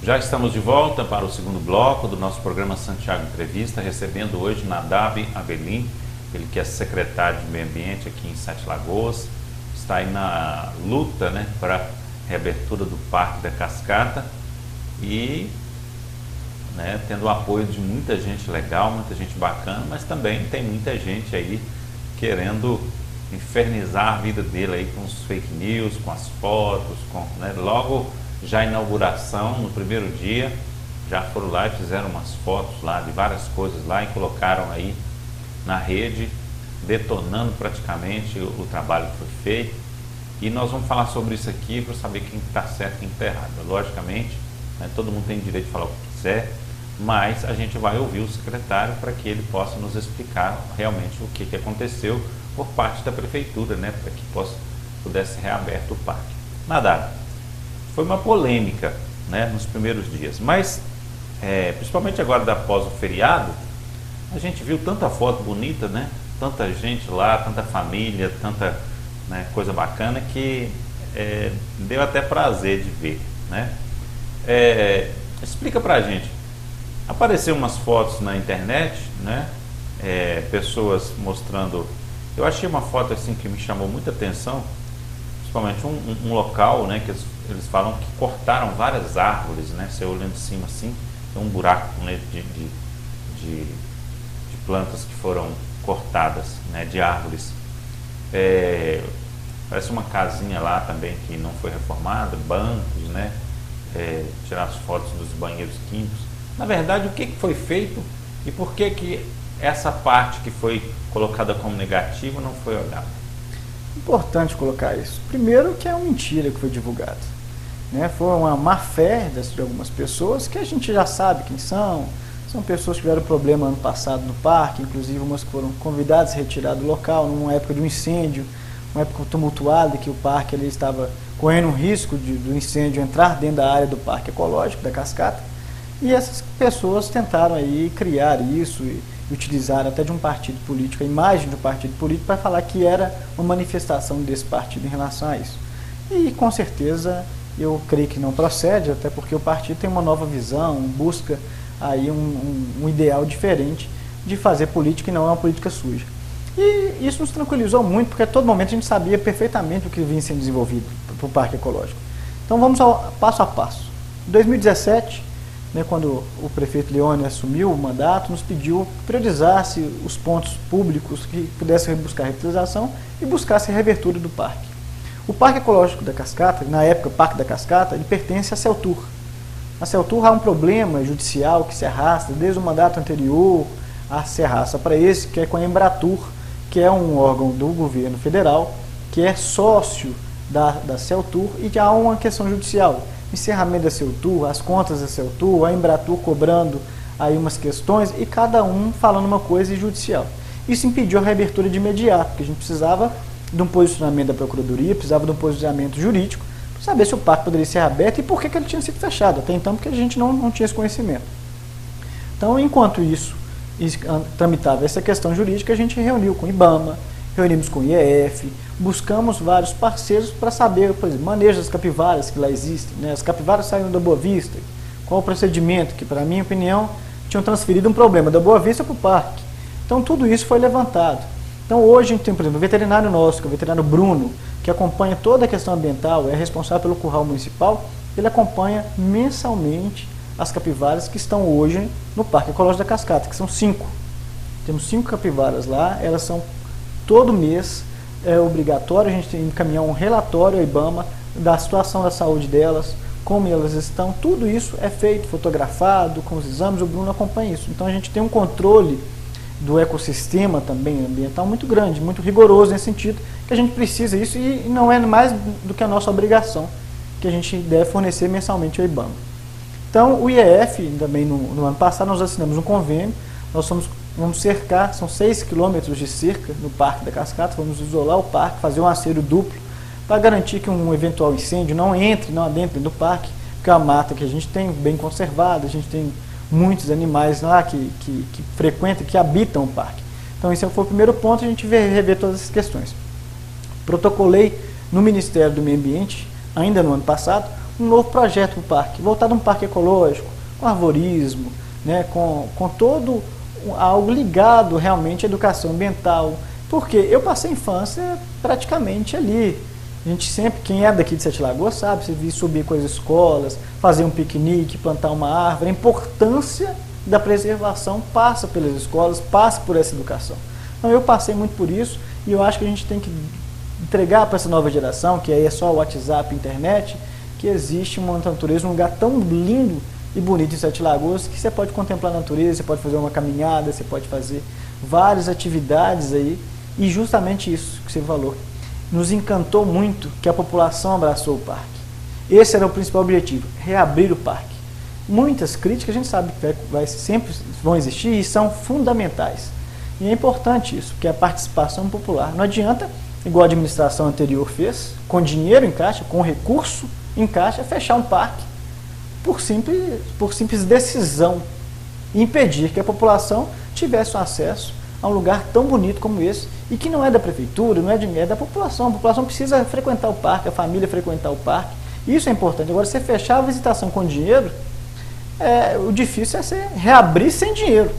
Já estamos de volta para o segundo bloco do nosso programa Santiago Entrevista, recebendo hoje Nadab Avelin, ele que é secretário de Meio Ambiente aqui em Sete Lagoas, está aí na luta, né, para a reabertura do Parque da Cascata e, né, tendo o apoio de muita gente legal, muita gente bacana, mas também tem muita gente aí querendo infernizar a vida dele aí com os fake news, com as fotos, com, né, logo já a inauguração, no primeiro dia, já foram lá e fizeram umas fotos lá de várias coisas lá e colocaram aí na rede, detonando praticamente o trabalho que foi feito. E nós vamos falar sobre isso aqui para saber quem está certo e quem está errado. Logicamente, né, todo mundo tem direito de falar o que quiser, mas a gente vai ouvir o secretário para que ele possa nos explicar realmente o que aconteceu por parte da prefeitura, né, para que pudesse ser reaberto o parque. Nada. Foi uma polêmica, né, nos primeiros dias, mas principalmente agora após o feriado, a gente viu tanta foto bonita, né, tanta gente lá, tanta família, tanta, né, coisa bacana que deu até prazer de ver, né. Explica pra gente, apareceu umas fotos na internet, né, pessoas mostrando, eu achei uma foto assim que me chamou muita atenção, principalmente um local, né, que eles falam que cortaram várias árvores, né, você olhando de cima assim, tem um buraco, né, de plantas que foram cortadas, né, de árvores. Parece uma casinha lá também que não foi reformada, bancos, né, tirar as fotos dos banheiros químicos. Na verdade, o que foi feito e por que essa parte que foi colocada como negativa não foi olhada? Importante colocar isso. Primeiro que é uma mentira que foi divulgada, né? Foi uma má fé de algumas pessoas que a gente já sabe quem são. São pessoas que tiveram problema ano passado no parque, inclusive umas que foram convidadas a retirar do local numa época de um incêndio, uma época tumultuada que o parque ele estava correndo um risco do incêndio entrar dentro da área do parque ecológico da Cascata. E essas pessoas tentaram aí criar isso e utilizaram até de um partido político, a imagem de um partido político, para falar que era uma manifestação desse partido em relação a isso. E com certeza eu creio que não procede, até porque o partido tem uma nova visão, busca aí um ideal diferente de fazer política e não é uma política suja. E isso nos tranquilizou muito, porque a todo momento a gente sabia perfeitamente o que vinha sendo desenvolvido para o Parque Ecológico. Então vamos passo a passo. Em 2017, né, quando o prefeito Leone assumiu o mandato, nos pediu que priorizasse os pontos públicos que pudessem buscar revitalização e buscasse a reabertura do parque. O Parque Ecológico da Cascata, na época o Parque da Cascata, ele pertence à Celtur. A Celtur há um problema judicial que se arrasta desde o mandato anterior, se arrasta para esse, que é com a Embratur, que é um órgão do governo federal, que é sócio da Celtur, e que há uma questão judicial. Encerramento da Celtur, as contas da Celtur, a Embratur cobrando aí umas questões e cada um falando uma coisa judicial. Isso impediu a reabertura de imediato, porque a gente precisava de um posicionamento da Procuradoria, precisava de um posicionamento jurídico, para saber se o parque poderia ser aberto e por que ele tinha sido fechado. Até então, porque a gente não tinha esse conhecimento. Então, enquanto isso tramitava essa questão jurídica, a gente reuniu com o IBAMA, reunimos com o IEF, buscamos vários parceiros para saber, por exemplo, manejo das capivaras que lá existem, né? As capivaras saíram da Boa Vista, qual o procedimento que, para minha opinião, tinham transferido um problema da Boa Vista para o parque. Então, tudo isso foi levantado. Então, hoje a gente tem, por exemplo, o veterinário nosso, que é o veterinário Bruno, que acompanha toda a questão ambiental, é responsável pelo curral municipal, ele acompanha mensalmente as capivaras que estão hoje no Parque Ecológico da Cascata, que são 5. Temos 5 capivaras lá, elas são todo mês, é obrigatório a gente tem que encaminhar um relatório ao IBAMA da situação da saúde delas, como elas estão, tudo isso é feito, fotografado, com os exames, o Bruno acompanha isso. Então a gente tem um controle do ecossistema também ambiental muito grande, muito rigoroso nesse sentido, que a gente precisa isso e não é mais do que a nossa obrigação, que a gente deve fornecer mensalmente ao IBAMA. Então o IEF, também no ano passado, nós assinamos um convênio, nós vamos cercar, são 6 quilômetros de cerca no Parque da Cascata, vamos isolar o parque, fazer um aceiro duplo, para garantir que um eventual incêndio não adentre do parque, porque é uma mata que a gente tem bem conservada, a gente tem muitos animais lá que frequentam, que habitam o parque. Então esse foi o primeiro ponto, a gente rever todas essas questões. Protocolei no Ministério do Meio Ambiente, ainda no ano passado, um novo projeto para o parque, voltado a um parque ecológico, com arvorismo, né, com todo algo ligado realmente à educação ambiental, porque eu passei a infância praticamente ali. A gente sempre, quem é daqui de Sete Lagoas sabe, você vir subir com as escolas, fazer um piquenique, plantar uma árvore, a importância da preservação passa pelas escolas, passa por essa educação. Então eu passei muito por isso e eu acho que a gente tem que entregar para essa nova geração, que aí é só o WhatsApp, internet, que existe uma natureza, um lugar tão lindo e bonito em Sete Lagoas, que você pode contemplar a natureza, você pode fazer uma caminhada, você pode fazer várias atividades aí, e justamente isso que você falou. Nos encantou muito que a população abraçou o parque. Esse era o principal objetivo, reabrir o parque. Muitas críticas a gente sabe que sempre vão existir e são fundamentais. E é importante isso, porque a participação popular não adianta, igual a administração anterior fez, com dinheiro em caixa, com recurso em caixa, fechar um parque por simples decisão e impedir que a população tivesse um acesso a um lugar tão bonito como esse e que não é da prefeitura, não é de ninguém, é da população. A população precisa frequentar o parque, a família frequentar o parque. Isso é importante. Agora, você fechar a visitação com dinheiro, o difícil é você reabrir sem dinheiro,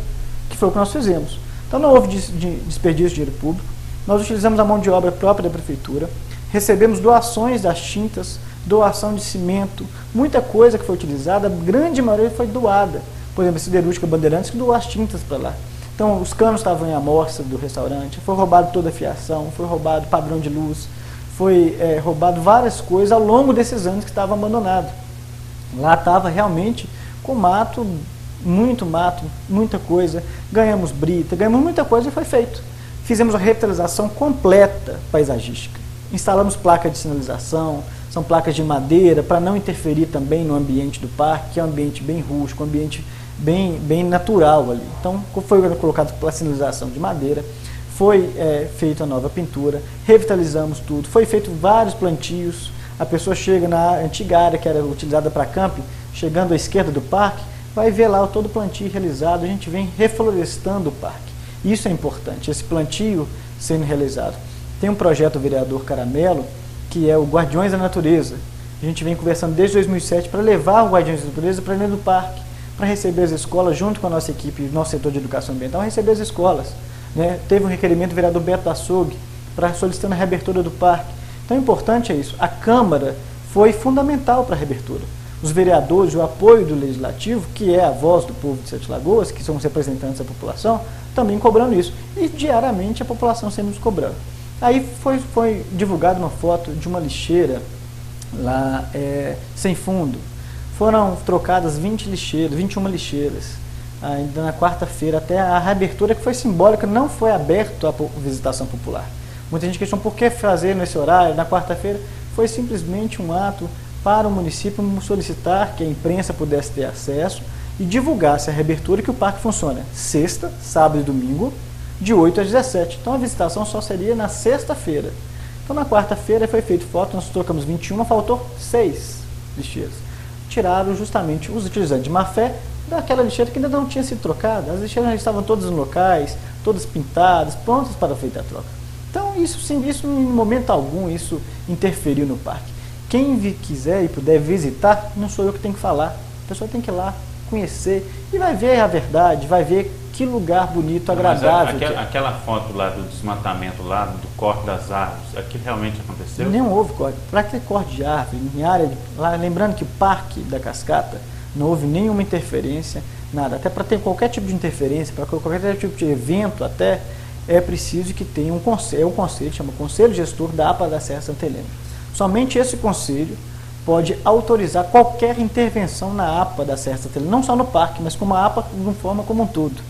que foi o que nós fizemos. Então não houve desperdício de dinheiro público, nós utilizamos a mão de obra própria da prefeitura, recebemos doações das tintas, doação de cimento, muita coisa que foi utilizada, a grande maioria foi doada. Por exemplo, a Siderúrgica Bandeirantes que doou as tintas para lá. Então os canos estavam em amostra do restaurante, foi roubado toda a fiação, foi roubado padrão de luz, foi roubado várias coisas ao longo desses anos que estava abandonado. Lá estava realmente com mato, muita coisa, ganhamos brita, ganhamos muita coisa e foi feito. Fizemos a revitalização completa paisagística, instalamos placas de sinalização, são placas de madeira para não interferir também no ambiente do parque, que é um ambiente bem rústico, um ambiente bem natural ali. Então foi colocado a sinalização de madeira, foi feita a nova pintura, revitalizamos tudo, foi feito vários plantios, a pessoa chega na antiga área que era utilizada para camping, chegando à esquerda do parque, vai ver lá todo o plantio realizado, a gente vem reflorestando o parque. Isso é importante, esse plantio sendo realizado. Tem um projeto do vereador Caramelo, que é o Guardiões da Natureza. A gente vem conversando desde 2007 para levar o Guardiões da Natureza para dentro do parque, para receber as escolas, junto com a nossa equipe, nosso setor de educação ambiental, receber as escolas. Né? Teve um requerimento do vereador Beto Açougue para solicitando a reabertura do parque. Então, o importante é isso. A Câmara foi fundamental para a reabertura. Os vereadores, o apoio do Legislativo, que é a voz do povo de Sete Lagoas, que são os representantes da população, também cobrando isso. E diariamente a população sempre nos cobrando. Aí foi divulgada uma foto de uma lixeira lá sem fundo. Foram trocadas 21 lixeiras, ainda na quarta-feira, até a reabertura que foi simbólica, não foi aberto à visitação popular. Muita gente questionou por que fazer nesse horário, na quarta-feira. Foi simplesmente um ato para o município solicitar que a imprensa pudesse ter acesso e divulgasse a reabertura, que o parque funciona sexta, sábado e domingo, de 8 às 17. Então a visitação só seria na sexta-feira. Então na quarta-feira foi feito foto, nós trocamos 21, faltou 6 lixeiras. Tiraram justamente os utilizantes de má fé daquela lixeira que ainda não tinha sido trocada. As lixeiras já estavam todas nos locais, todas pintadas, prontas para feita a troca. Então isso em momento algum isso interferiu no parque. Quem quiser e puder visitar, não sou eu que tenho que falar. A pessoa tem que ir lá, conhecer e vai ver a verdade, vai ver que lugar bonito, agradável. Mas aquela foto lá do desmatamento, lá do corte das árvores, aquilo realmente aconteceu? Não houve corte. Para que corte de árvore? Em área lá, lembrando que o Parque da Cascata não houve nenhuma interferência, nada. Até para ter qualquer tipo de interferência, para qualquer tipo de evento, até é preciso que tenha um conselho, chama Conselho Gestor da APA da Serra Santa Helena. Somente esse conselho pode autorizar qualquer intervenção na APA da Serra Santa Helena, não só no parque, mas como a APA de uma forma como um todo.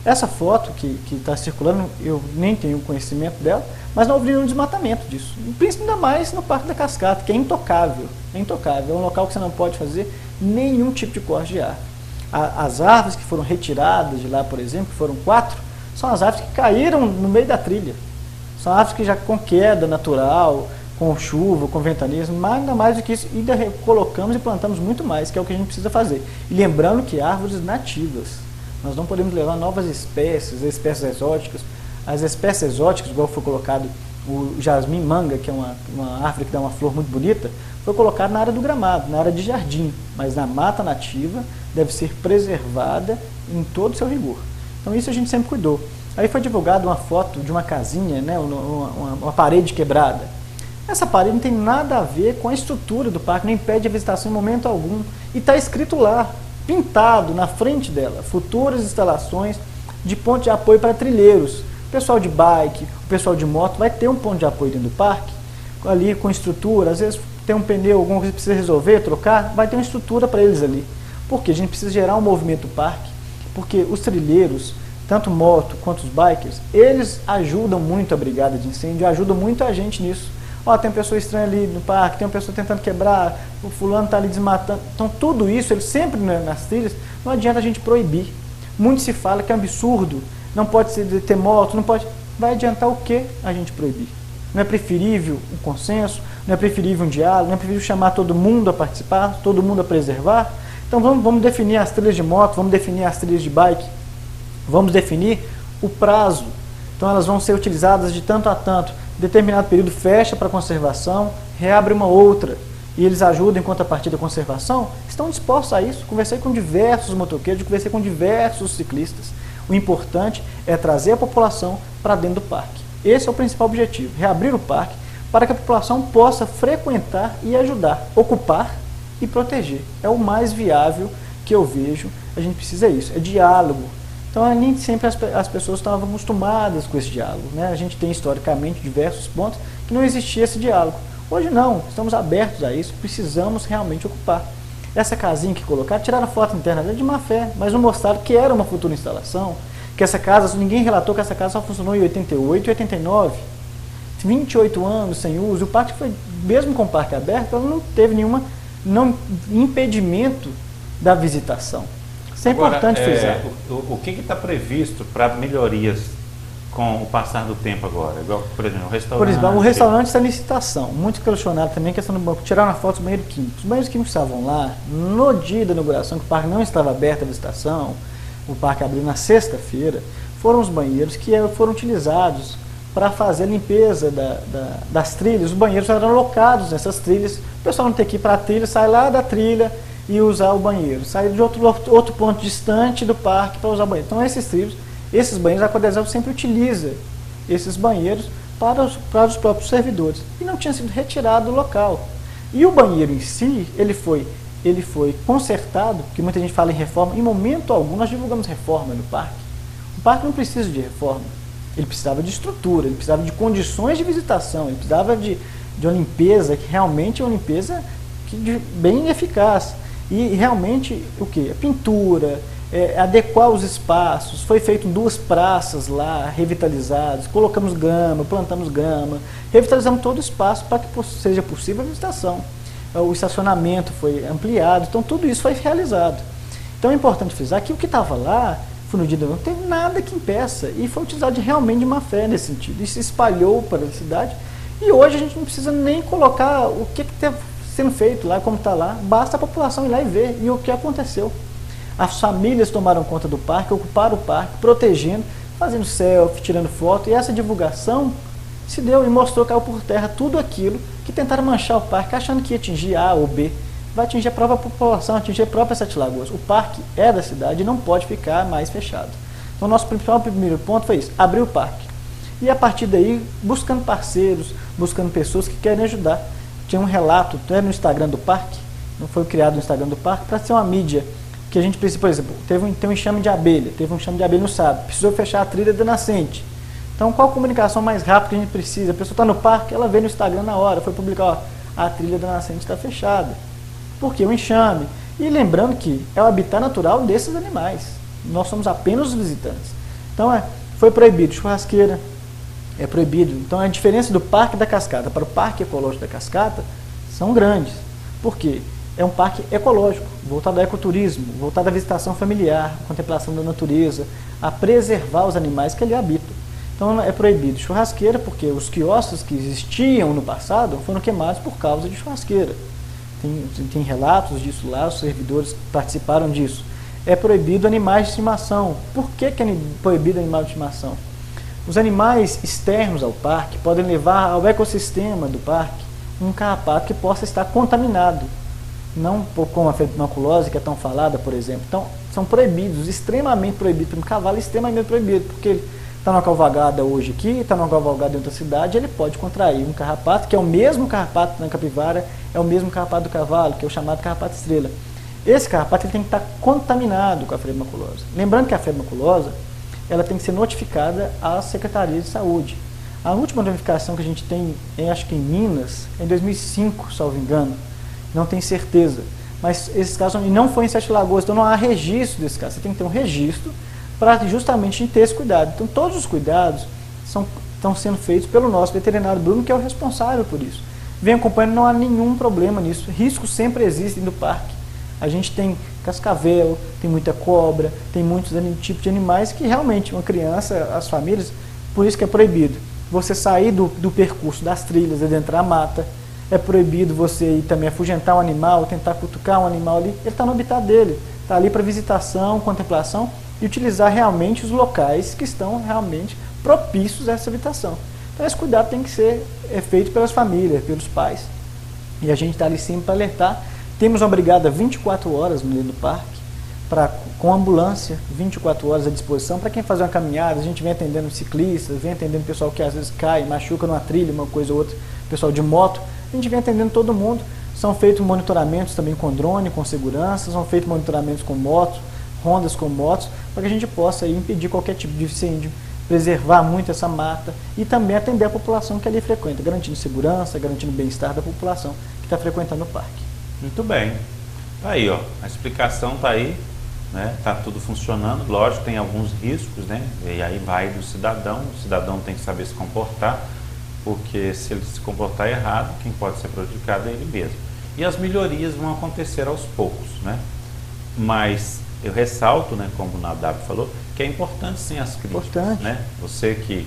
Essa foto que está circulando, eu nem tenho conhecimento dela, mas não houve nenhum desmatamento disso. Principalmente ainda mais no Parque da Cascata, que é intocável. É intocável, é um local que você não pode fazer nenhum tipo de corte de árvore. As árvores que foram retiradas de lá, por exemplo, que foram 4, são as árvores que caíram no meio da trilha. São árvores que já com queda natural, com chuva, com ventanias, mas ainda mais do que isso, ainda colocamos e plantamos muito mais, que é o que a gente precisa fazer. E lembrando que árvores nativas. Nós não podemos levar novas espécies, espécies exóticas. As espécies exóticas, igual foi colocado o jasmim manga, que é uma árvore que dá uma flor muito bonita, foi colocado na área do gramado, na área de jardim, mas na mata nativa deve ser preservada em todo o seu rigor. Então isso a gente sempre cuidou. Aí foi divulgada uma foto de uma casinha, né, uma parede quebrada. Essa parede não tem nada a ver com a estrutura do parque, não impede a visitação em momento algum. E está escrito lá, pintado na frente dela, futuras instalações de ponto de apoio para trilheiros. O pessoal de bike, o pessoal de moto vai ter um ponto de apoio dentro do parque, ali com estrutura, às vezes tem um pneu, alguma coisa que precisa resolver, trocar, vai ter uma estrutura para eles ali. Por quê? A gente precisa gerar um movimento do parque, porque os trilheiros, tanto moto quanto os bikers, eles ajudam muito a brigada de incêndio, ajudam muito a gente nisso. Ó, tem uma pessoa estranha ali no parque, tem uma pessoa tentando quebrar, o fulano está ali desmatando. Então tudo isso, ele sempre nas trilhas, não adianta a gente proibir. Muito se fala que é um absurdo, não pode ter moto, não pode. Vai adiantar o que a gente proibir? Não é preferível um consenso, não é preferível um diálogo, não é preferível chamar todo mundo a participar, todo mundo a preservar? Então vamos definir as trilhas de moto, vamos definir as trilhas de bike, vamos definir o prazo. Então elas vão ser utilizadas de tanto a tanto. Determinado período fecha para conservação, reabre uma outra. E eles ajudam em contrapartida da conservação, estão dispostos a isso. Conversei com diversos motoqueiros, conversei com diversos ciclistas. O importante é trazer a população para dentro do parque. Esse é o principal objetivo, reabrir o parque para que a população possa frequentar e ajudar, ocupar e proteger. É o mais viável que eu vejo, a gente precisa disso, é diálogo. Então, nem sempre as pessoas estavam acostumadas com esse diálogo, né? A gente tem historicamente diversos pontos que não existia esse diálogo. Hoje não, estamos abertos a isso, precisamos realmente ocupar. Essa casinha que colocaram, tiraram a foto interna dela de má fé, mas não mostraram que era uma futura instalação, que essa casa, ninguém relatou que essa casa só funcionou em 88 e 89, 28 anos sem uso. O parque foi, mesmo com o parque aberto, ela não teve nenhum impedimento da visitação. Isso é importante frisar. O que está previsto para melhorias com o passar do tempo agora? Igual, por exemplo, o restaurante. Por exemplo, o restaurante está em licitação. Muito questionado também a questão do banco. Tiraram a foto dos banheiros químicos. Os banheiros químicos estavam lá no dia da inauguração, que o parque não estava aberto à visitação. O parque abriu na sexta-feira. Foram os banheiros que foram utilizados para fazer a limpeza das trilhas. Os banheiros eram alocados nessas trilhas. O pessoal não tem que ir para a trilha, sai lá da trilha e usar o banheiro. Sai de outro ponto distante do parque para usar o banheiro. Então, esses trilhos, esses banheiros, a Codezel sempre utiliza esses banheiros para os próprios servidores. E não tinha sido retirado do local. E o banheiro em si, ele foi consertado, porque muita gente fala em reforma. Em momento algum, nós divulgamos reforma no parque. O parque não precisa de reforma. Ele precisava de estrutura, ele precisava de condições de visitação, ele precisava de uma limpeza, que realmente é uma limpeza bem eficaz. E realmente, o que? A pintura, adequar os espaços, foi feito 2 praças lá, revitalizadas, colocamos grama, plantamos grama, revitalizamos todo o espaço para que seja possível a visitação. O estacionamento foi ampliado, então tudo isso foi realizado. Então é importante frisar que o que estava lá, no dia não teve nada que impeça, e foi utilizado realmente de má fé nesse sentido, e se espalhou para a cidade, e hoje a gente não precisa nem colocar o que está sendo feito lá, como está lá, basta a população ir lá e ver, e o que aconteceu. As famílias tomaram conta do parque, ocuparam o parque, protegendo, fazendo selfie, tirando foto, e essa divulgação se deu e mostrou, caiu por terra tudo aquilo que tentaram manchar o parque, achando que ia atingir A ou B. Vai atingir a própria população, atingir a própria Sete Lagoas. O parque é da cidade e não pode ficar mais fechado. Então, nosso primeiro ponto foi isso, abrir o parque. E a partir daí, buscando parceiros, buscando pessoas que querem ajudar. Tinha um relato, até no Instagram do parque, não foi criado no Instagram do parque, para ser uma mídia, que a gente precisa, por exemplo, tem um enxame de abelha, no sábado, precisou fechar a trilha da nascente. Então, qual a comunicação mais rápida que a gente precisa? A pessoa está no parque, ela vê no Instagram na hora, foi publicar, ó, a trilha da nascente está fechada. Porque o enxame. E lembrando que é o habitat natural desses animais. Nós somos apenas os visitantes. Então, foi proibido churrasqueira, é proibido. Então, a diferença do Parque da Cascata para o Parque Ecológico da Cascata são grandes. Por quê? É um parque ecológico, voltado ao ecoturismo, voltado à visitação familiar, à contemplação da natureza, a preservar os animais que ali habitam. Então, é proibido churrasqueira, porque os quiosques que existiam no passado foram queimados por causa de churrasqueira. Tem relatos disso lá, os servidores participaram disso. É proibido animais de estimação. Por que é proibido animal de estimação? Os animais externos ao parque podem levar ao ecossistema do parque um carrapato que possa estar contaminado, não como a febre maculosa, que é tão falada, por exemplo. Então, são proibidos, extremamente proibidos. Um cavalo é extremamente proibido, porque ele está numa cavalgada hoje aqui, está numa cavalgada em outra cidade, ele pode contrair um carrapato, que é o mesmo carrapato da capivara, é o mesmo carrapato do cavalo, que é o chamado carrapato estrela. Esse carrapato ele tem que estar contaminado com a febre maculosa. Lembrando que a febre maculosa, ela tem que ser notificada às secretarias de saúde. A última notificação que a gente tem, acho que em Minas, é em 2005, salvo engano, não tenho certeza. Mas esses casos não foi em Sete Lagoas, então não há registro desse caso. Você tem que ter um registro para justamente ter esse cuidado. Então todos os cuidados estão sendo feitos pelo nosso veterinário Bruno, que é o responsável por isso. Vem acompanhando, não há nenhum problema nisso. Riscos sempre existem no parque. A gente tem cascavel, tem muita cobra, tem muitos tipos de animais que realmente uma criança, as famílias, por isso que é proibido. Você sair do percurso das trilhas, adentrar a mata, é proibido você ir também afugentar um animal, tentar cutucar um animal ali, ele está no habitat dele, está ali para visitação, contemplação e utilizar realmente os locais que estão realmente propícios a essa habitação. Então esse cuidado tem que ser feito pelas famílias, pelos pais. E a gente está ali sempre para alertar. Temos uma brigada 24 horas no meio do parque, com ambulância, 24 horas à disposição, para quem fazer uma caminhada. A gente vem atendendo ciclistas, vem atendendo pessoal que às vezes cai, machuca numa trilha, uma coisa ou outra, pessoal de moto. A gente vem atendendo todo mundo. São feitos monitoramentos também com drone, com segurança, são feitos monitoramentos com motos, rondas com motos, para que a gente possa aí impedir qualquer tipo de incêndio, preservar muito essa mata e também atender a população que ali frequenta, garantindo segurança, garantindo o bem-estar da população que está frequentando o parque. Muito bem. Tá aí, ó. A explicação tá aí, né? Tá tudo funcionando. Lógico, tem alguns riscos, né? E aí vai do cidadão. O cidadão tem que saber se comportar, porque se ele se comportar errado, quem pode ser prejudicado é ele mesmo. E as melhorias vão acontecer aos poucos, né? Mas eu ressalto, né, como o Nadab falou, que é importante sim as críticas, né? Você que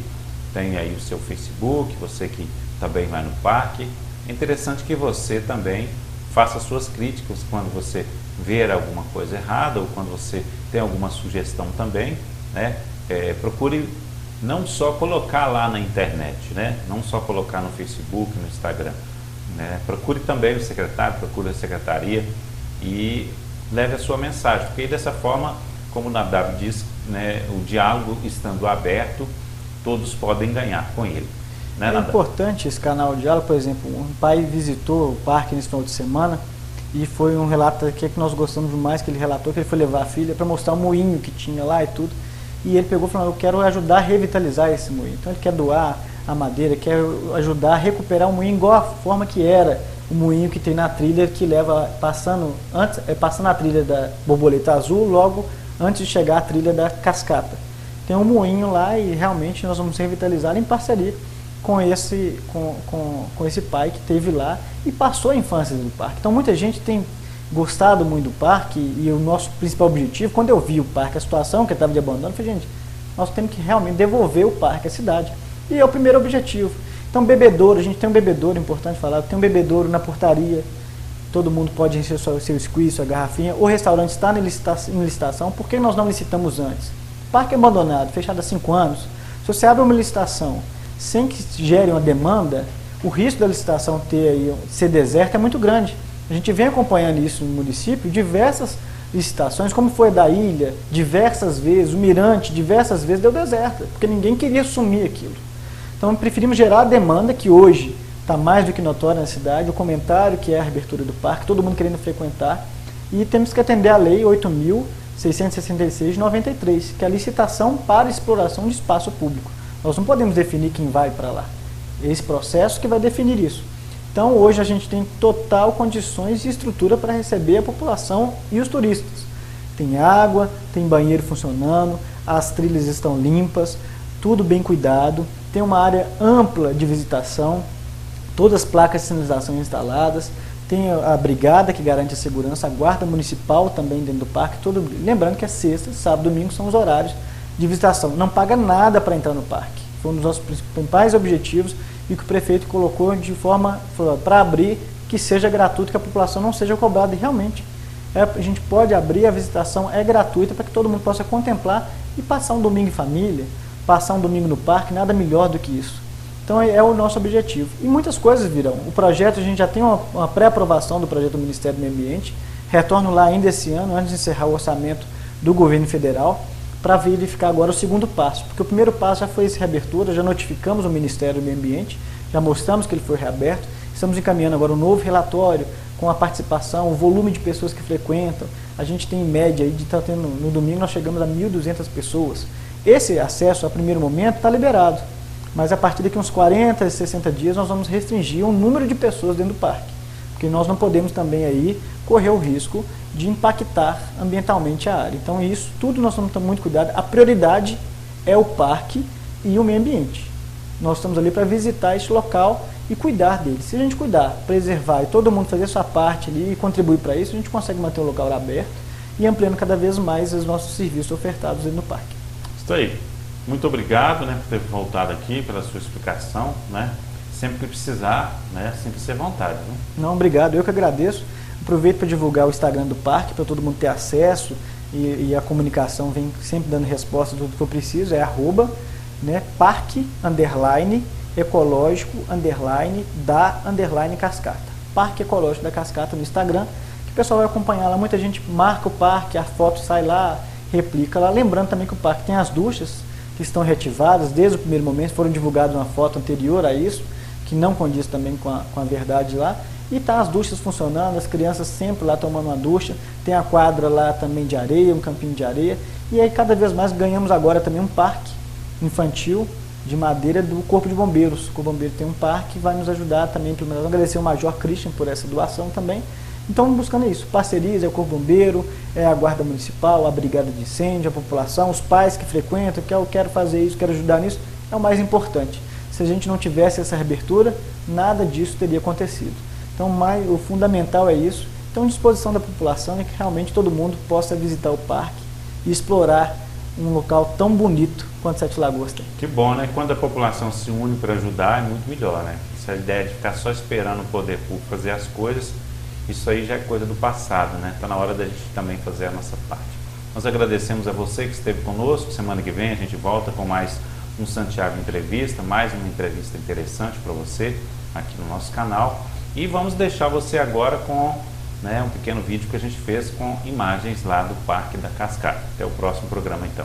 tem aí o seu Facebook, você que também vai no parque, é interessante que você também faça suas críticas quando você ver alguma coisa errada ou quando você tem alguma sugestão também, né? Procure não só colocar lá na internet, né? Não só colocar no Facebook, no Instagram, né? Procure também o secretário, procure a secretaria e leve a sua mensagem, porque aí dessa forma, como o Nadab diz, né, o diálogo estando aberto, todos podem ganhar com ele. Né, é importante esse canal de diálogo. Por exemplo, um pai visitou o parque nesse final de semana e foi um relato que nós gostamos demais, que ele relatou que ele foi levar a filha para mostrar o moinho que tinha lá e tudo, e ele pegou e falou: eu quero ajudar a revitalizar esse moinho. Então ele quer doar a madeira, quer ajudar a recuperar o moinho igual a forma que era o moinho que tem na trilha, que leva passando a trilha da Borboleta Azul, logo antes de chegar à trilha da Cascata. Tem um moinho lá e realmente nós vamos revitalizar em parceria com esse pai que teve lá e passou a infância do parque. Então muita gente tem gostado muito do parque e o nosso principal objetivo, quando eu vi o parque, a situação que estava de abandono, eu falei: gente, nós temos que realmente devolver o parque à cidade. E é o primeiro objetivo. Então bebedouro, a gente tem um bebedouro, importante falar, tem um bebedouro na portaria, todo mundo pode encher o seu squeeze, sua garrafinha. O restaurante está em licitação. Por que nós não licitamos antes? Parque abandonado, fechado há 5 anos. Se você abre uma licitação sem que gere uma demanda, o risco da licitação ser deserta é muito grande. A gente vem acompanhando isso no município, diversas licitações, como foi a da Ilha, diversas vezes, o Mirante, diversas vezes deu deserta, porque ninguém queria assumir aquilo. Então preferimos gerar a demanda, que hoje está mais do que notória na cidade, o comentário que é a abertura do parque, todo mundo querendo frequentar, e temos que atender a Lei 8.666 de 93, que é a licitação para exploração de espaço público. Nós não podemos definir quem vai para lá. É esse processo que vai definir isso. Então hoje a gente tem total condições e estrutura para receber a população e os turistas. Tem água, tem banheiro funcionando, as trilhas estão limpas, tudo bem cuidado, tem uma área ampla de visitação, todas as placas de sinalização instaladas, tem a brigada que garante a segurança, a guarda municipal também dentro do parque, lembrando que é sexta, sábado e domingo são os horários de visitação. Não paga nada para entrar no parque. Foi um dos nossos principais objetivos e que o prefeito colocou de forma para abrir, que seja gratuito, que a população não seja cobrada. E realmente a gente pode abrir, a visitação é gratuita para que todo mundo possa contemplar e passar um domingo em família, passar um domingo no parque, nada melhor do que isso. Então é o nosso objetivo. E muitas coisas virão. O projeto, a gente já tem uma pré-aprovação do projeto do Ministério do Meio Ambiente, retorno lá ainda esse ano, antes de encerrar o orçamento do governo federal, para verificar agora o segundo passo. Porque o primeiro passo já foi essa reabertura, já notificamos o Ministério do Meio Ambiente, já mostramos que ele foi reaberto, estamos encaminhando agora um novo relatório com a participação, o volume de pessoas que frequentam. A gente tem em média, aí, de estar tendo, no domingo nós chegamos a 1.200 pessoas. Esse acesso, a primeiro momento, está liberado. Mas a partir daqui uns 40, 60 dias, nós vamos restringir o número de pessoas dentro do parque. Porque nós não podemos também aí correr o risco de impactar ambientalmente a área. Então isso tudo nós estamos tomando muito cuidado. A prioridade é o parque e o meio ambiente. Nós estamos ali para visitar esse local e cuidar dele. Se a gente cuidar, preservar e todo mundo fazer a sua parte ali e contribuir para isso, a gente consegue manter o local aberto e ampliando cada vez mais os nossos serviços ofertados dentro do parque. Isso aí. Muito obrigado, né, por ter voltado aqui, pela sua explicação, né? Sempre que precisar, né, sempre ser à vontade. Né? Não, obrigado. Eu que agradeço. Aproveito para divulgar o Instagram do parque, para todo mundo ter acesso e a comunicação vem sempre dando resposta do tudo que eu preciso. É @ né, parque ecológico da cascata. Parque Ecológico da Cascata no Instagram, que o pessoal vai acompanhar lá. Muita gente marca o parque, a foto sai lá, replica lá. Lembrando também que o parque tem as duchas que estão reativadas desde o primeiro momento, foram divulgadas uma foto anterior a isso, que não condiz também com a verdade lá. E tá as duchas funcionando, as crianças sempre lá tomando uma ducha, tem a quadra lá também de areia, um campinho de areia. E aí cada vez mais ganhamos agora também um parque infantil de madeira do Corpo de Bombeiros. O Corpo de Bombeiros tem um parque, vai nos ajudar também, primeiro agradecer ao Major Christian por essa doação também. Então buscando isso, parcerias, é o Corpo Bombeiro, é a Guarda Municipal, a Brigada de Incêndio, a população, os pais que frequentam, que eu quero fazer isso, quero ajudar nisso, é o mais importante. Se a gente não tivesse essa reabertura, nada disso teria acontecido. Então o fundamental é isso. Então à disposição da população é que realmente todo mundo possa visitar o parque e explorar um local tão bonito quanto Sete Lagoas tem. Que bom, né? Quando a população se une para ajudar é muito melhor, né? Essa ideia de ficar só esperando o poder público fazer as coisas, isso aí já é coisa do passado, né? Está na hora da gente também fazer a nossa parte. Nós agradecemos a você que esteve conosco. Semana que vem a gente volta com mais um Santiago Entrevista, mais uma entrevista interessante para você aqui no nosso canal. E vamos deixar você agora com um pequeno vídeo que a gente fez com imagens lá do Parque da Cascata. Até o próximo programa então.